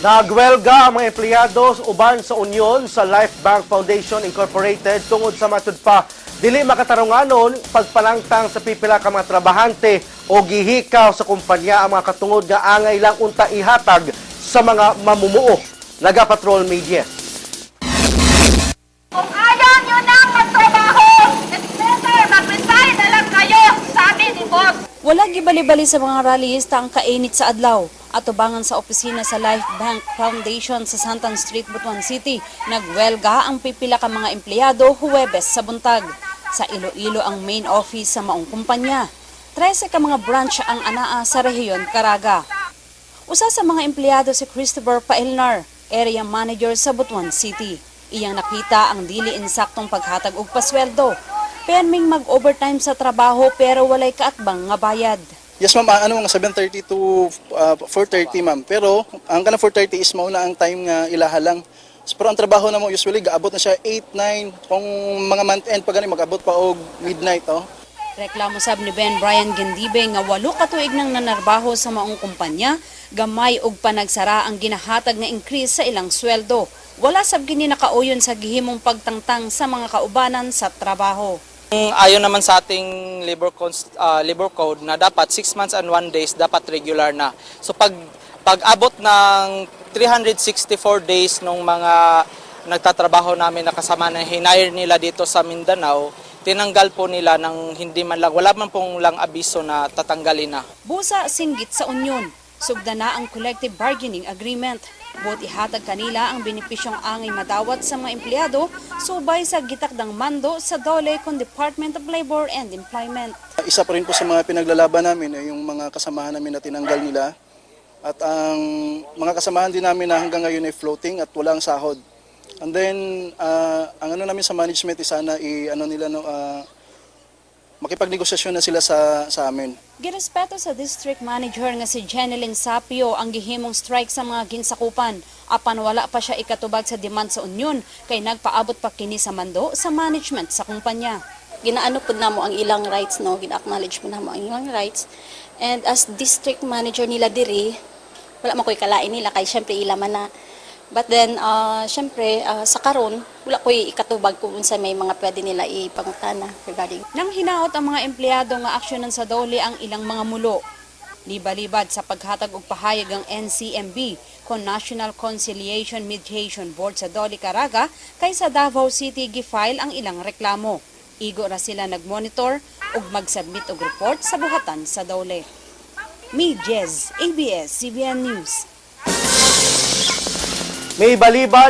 Nagwelga ang mga empleyado uban sa Union sa Life Bank Foundation Incorporated tungod sa matud pa dili makatarunganon pagpalangtang sa pipila ka mga trabahante o gihikaw sa kumpanya ang mga katungod nga angay lang unta ihatag sa mga mamumuo. Naga-Patrol Media. Kung ayaw nyo nang magtrabaho, it's better mag-resign na lang kayo, sabi ni boss. Wala gibali-bali sa mga rallyista ang kainit sa adlaw. At tubangan sa opisina sa Life Bank Foundation sa Santan Street, Butuan City, nagwelga ang pipila ka mga empleyado Huwebes sa buntag. Sa Iloilo ang main office sa maong kumpanya. 13 ka mga branch ang anaa sa rehiyon Caraga. Usa sa mga empleyado si Christopher Paelnar, area manager sa Butuan City. Iyang nakita ang dili insaktong paghatag og pasweldo. Perming mag-overtime sa trabaho pero walay kaatbang nga bayad. Yes ma'am, ano nga 7:30 to 4:30 ma'am. Pero ang kana 4:30 is mauna ang time nga ilaha lang. Pero ang trabaho na mo usually gaabot na siya 8, 9 kung mga month end pa gani magabot pa og midnight oh. Reklamo sab ni Ben Brian Gendibe nga 8 ka tuig nang nanarbaho sa maong kumpanya, gamay og panagsara ang ginahatag nga increase sa ilang sweldo. Wala sab gini nakauyon sa gihimong pagtangtang sa mga kaubanan sa trabaho. Ayon naman sa ating labor code na dapat 6 months and 1 days dapat regular na. So pag abot ng 364 days nung mga nagtatrabaho namin na kasama na hinire nila dito sa Mindanao, tinanggal po nila ng hindi man lang, wala man pong lang abiso na tatanggalin na. Busa singgit sa Union, sugda na ang collective bargaining agreement. Bot ihatag kanila ang benepisyong angay madawat sa mga empleyado subay sa gitakdang mando sa DOLE kon Department of Labor and Employment. Isa pa rin po sa mga pinaglalaban namin ay yung mga kasamahan namin na tinanggal nila. At ang mga kasamahan din namin na hanggang ngayon ay floating at walang sahod. And then ang ano namin sa management is sana makipagnegosasyon na sila sa amin. Girespeto sa district manager nga si Jeneline Sapio ang gihimong strike sa mga ginsakupan. Apan wala pa siya ikatubag sa demand sa Union kay nagpaabot pa kini sa mando sa management sa kumpanya. Ginaano pud namo ang ilang rights, no, gina-acknowledge pud namo ang ilang rights. And as district manager nila diri, wala man koy kalain nila kay syempre ila man na. But then syempre sa karon wala koy ikatubag kung unsa may mga pwede nila ipangutana regarding. Nang hinaot ang mga empleyado nga aksyonan sa DOLE ang ilang mga mulo. Libalibad sa paghatag og pahayag ang NCMB kon National Conciliation Mediation Board sa DOLE Caraga kay sa Davao City gifile ang ilang reklamo. Igo ra sila nagmonitor ug magsubmit og report sa buhatan sa DOLE. Jez, ABS-CBN News. May balibad